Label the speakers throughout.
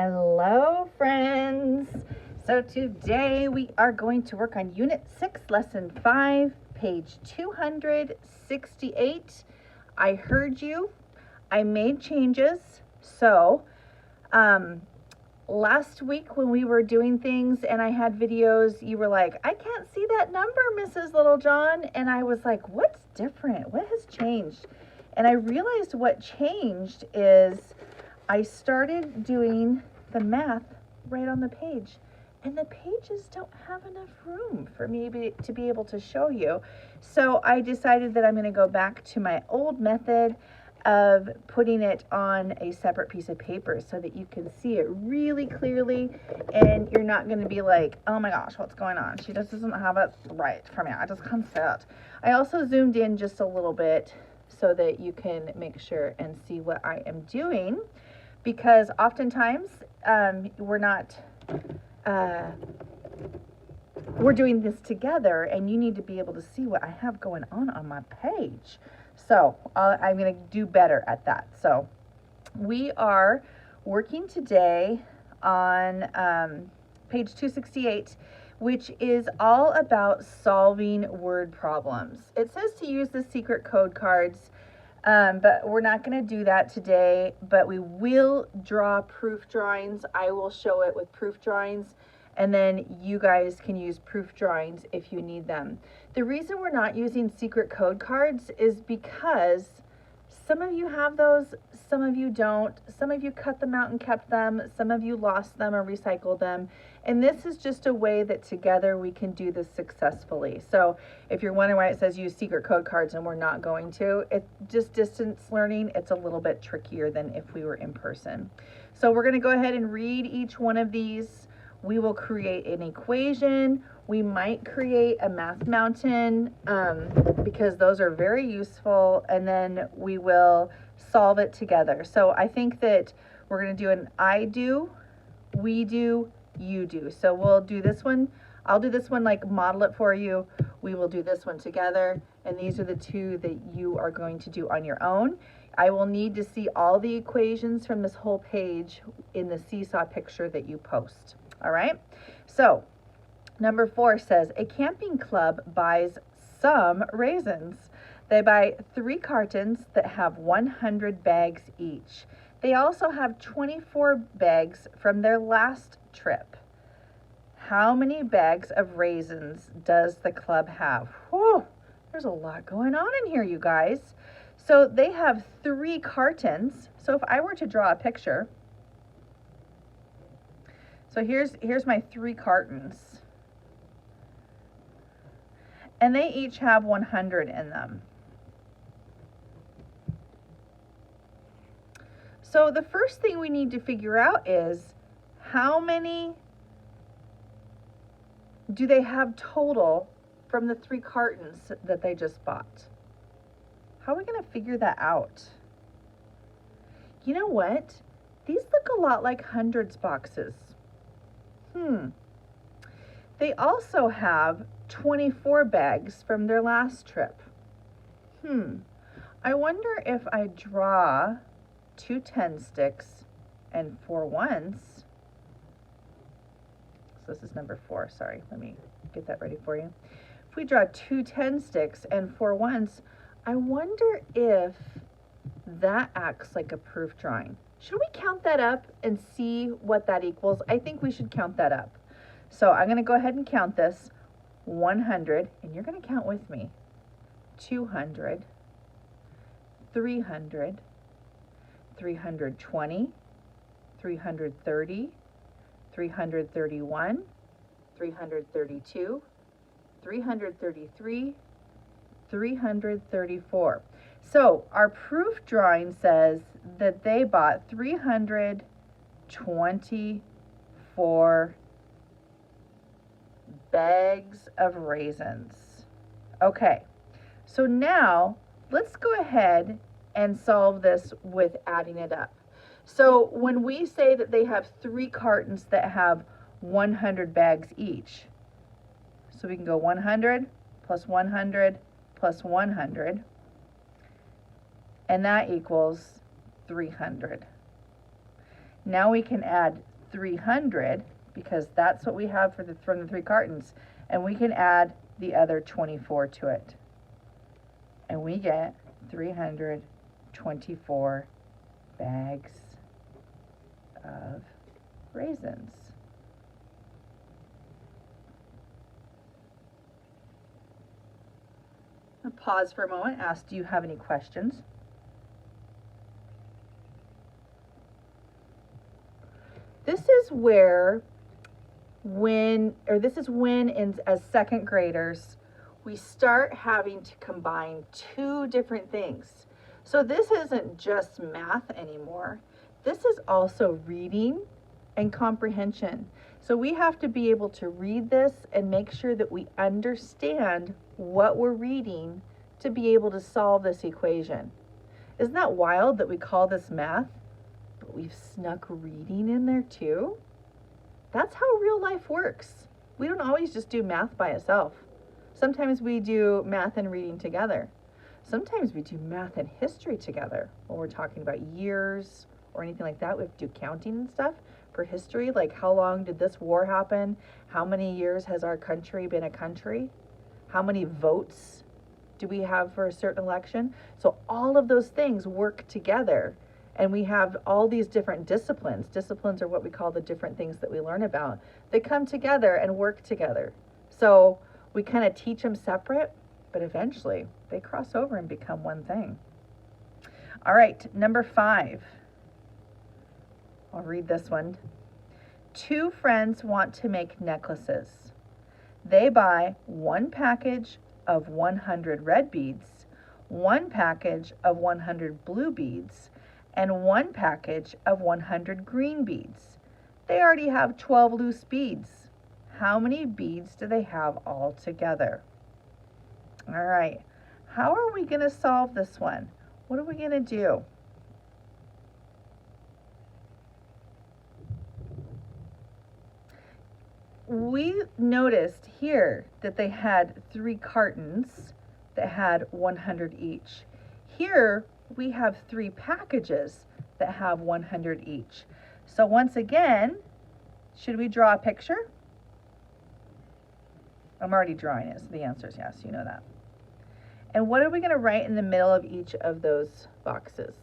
Speaker 1: Hello, friends. So today we are going to work on Unit 6, Lesson 5, page 268. I heard you. I made changes. So, last week when we were doing things and I had videos, you were like, I can't see that number, Mrs. Littlejohn. And I was like, what's different? What has changed? And I realized what changed is I started doing the math right on the page, and the pages don't have enough room for me to be able to show you. So I decided that I'm going to go back to my old method of putting it on a separate piece of paper so that you can see it really clearly, and you're not going to be like, oh my gosh, what's going on? She just doesn't have it right for me. I just can't see it. I also zoomed in just a little bit so that you can make sure and see what I am doing, because oftentimes we're doing this together and you need to be able to see what I have going on my page. So I'm going to do better at that. So we are working today on page 268, which is all about solving word problems. It says to use the secret code cards, but we're not going to do that today, but we will draw proof drawings. I will show it with proof drawings, and then you guys can use proof drawings if you need them. The reason we're not using secret code cards is because some of you have those, some of you don't. Some of you cut them out and kept them. Some of you lost them or recycled them. And this is just a way that together we can do this successfully. So if you're wondering why it says use secret code cards and we're not going to, it's just distance learning. It's a little bit trickier than if we were in person. So we're going to go ahead and read each one of these. We will create an equation. We might create a math mountain because those are very useful, and then we will solve it together. So I think that we're going to do an I do, we do, you do. So we'll do this one. I'll do this one, like model it for you. We will do this one together, and these are the two that you are going to do on your own. I will need to see all the equations from this whole page in the seesaw picture that you post. All right, so number 4 says, a camping club buys some raisins. They buy 3 cartons that have 100 bags each. They also have 24 bags from their last trip. How many bags of raisins does the club have? Whew, there's a lot going on in here, you guys. So they have 3 cartons. So if I were to draw a picture, so here's my 3 cartons. And they each have 100 in them. So the first thing we need to figure out is how many do they have total from the 3 cartons that they just bought? How are we going to figure that out? You know what? These look a lot like hundreds boxes. They also have 24 bags from their last trip. I wonder if I draw 2 10 sticks and 4 ones. So this is number 4, sorry. Let me get that ready for you. If we draw 2 10 sticks and 4 ones, I wonder if that acts like a proof drawing. Should we count that up and see what that equals? I think we should count that up. So I'm going to go ahead and count this. 100, and you're going to count with me. 200, 300, 320, 330, 331, 332, 333, 334. So our proof drawing says that they bought 324 bags of raisins. Okay, so now let's go ahead and solve this with adding it up. So when we say that they have 3 cartons that have 100 bags each, so we can go 100 plus 100 plus 100, and that equals 300. Now we can add 300 because that's what we have from the 3 cartons. And we can add the other 24 to it. And we get 324 bags of raisins. I'll pause for a moment, ask, do you have any questions? This is where this is when as second graders, we start having to combine 2 different things. So this isn't just math anymore. This is also reading and comprehension. So we have to be able to read this and make sure that we understand what we're reading to be able to solve this equation. Isn't that wild that we call this math, but we've snuck reading in there too? That's how real life works. We don't always just do math by itself. Sometimes we do math and reading together. Sometimes we do math and history together when we're talking about years or anything like that. We have to do counting and stuff for history, like how long did this war happen? How many years has our country been a country? How many votes do we have for a certain election? So all of those things work together. And we have all these different disciplines. Disciplines are what we call the different things that we learn about. They come together and work together. So we kind of teach them separate, but eventually they cross over and become one thing. All right, number 5. I'll read this one. 2 friends want to make necklaces. They buy 1 package of 100 red beads, 1 package of 100 blue beads, and 1 package of 100 green beads. They already have 12 loose beads. How many beads do they have all together? All right, how are we going to solve this one? What are we going to do? We noticed here that they had 3 cartons that had 100 each. Here we have 3 packages that have 100 each. So once again, should we draw a picture? I'm already drawing it, so the answer is yes, you know that. And what are we going to write in the middle of each of those boxes?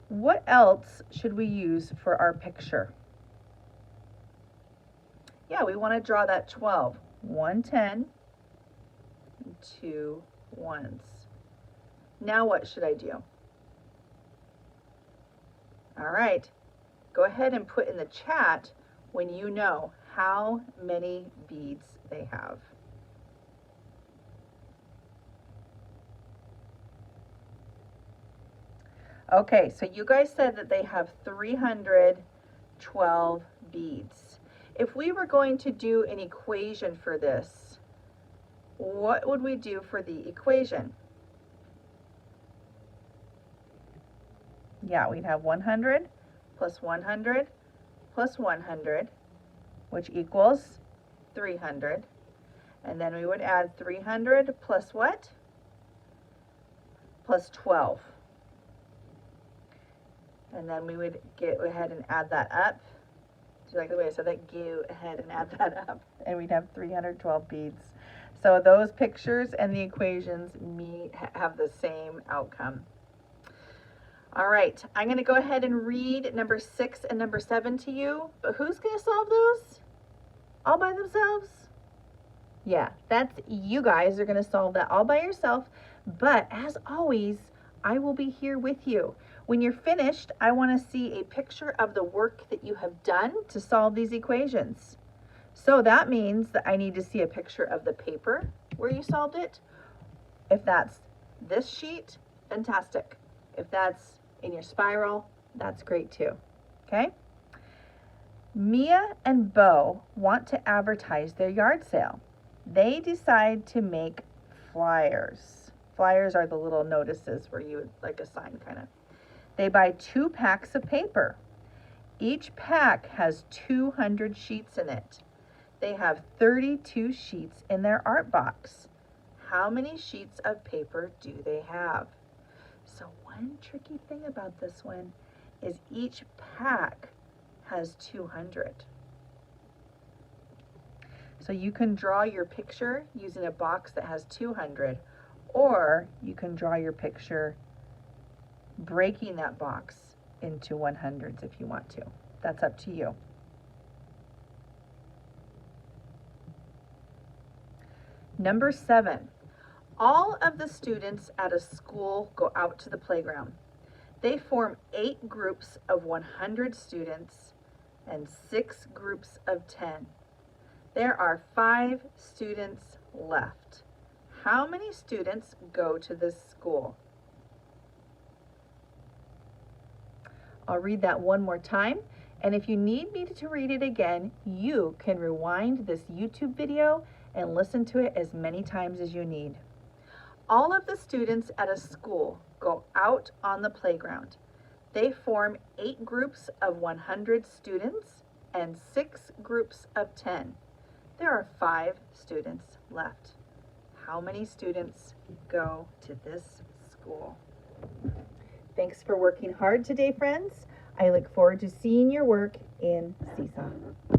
Speaker 1: What else should we use for our picture? Yeah, we want to draw that 12. 1 10, 2 1s. Now what should I do? All right, go ahead and put in the chat when you know how many beads they have. Okay, so you guys said that they have 312 beads. If we were going to do an equation for this, what would we do for the equation? Yeah, we'd have 100 plus 100 plus 100, which equals 300. And then we would add 300 plus what? Plus 12. And then we would go ahead and add that up. Do you like the way I said that? Go ahead and add that up. And we'd have 312 beads. So those pictures and the equations have the same outcome. All right, I'm going to go ahead and read number 6 and number 7 to you. But who's going to solve those? All by themselves? Yeah, that's you guys are going to solve that all by yourself. But as always, I will be here with you. When you're finished, I want to see a picture of the work that you have done to solve these equations. So that means that I need to see a picture of the paper where you solved it. If that's this sheet, fantastic. If that's in your spiral, that's great too. Okay? Mia and Bo want to advertise their yard sale. They decide to make flyers. Flyers are the little notices where you would like a sign kind of. They buy 2 packs of paper. Each pack has 200 sheets in it. They have 32 sheets in their art box. How many sheets of paper do they have? So one tricky thing about this one is each pack has 200. So you can draw your picture using a box that has 200, or you can draw your picture breaking that box into 100s if you want to. That's up to you. Number 7, all of the students at a school go out to the playground. They form 8 groups of 100 students and 6 groups of 10. There are 5 students left. How many students go to this school? I'll read that one more time, and if you need me to read it again, you can rewind this YouTube video and listen to it as many times as you need. All of the students at a school go out on the playground. They form 8 groups of 100 students and 6 groups of 10. There are 5 students left. How many students go to this school? Thanks for working hard today, friends. I look forward to seeing your work in Seesaw.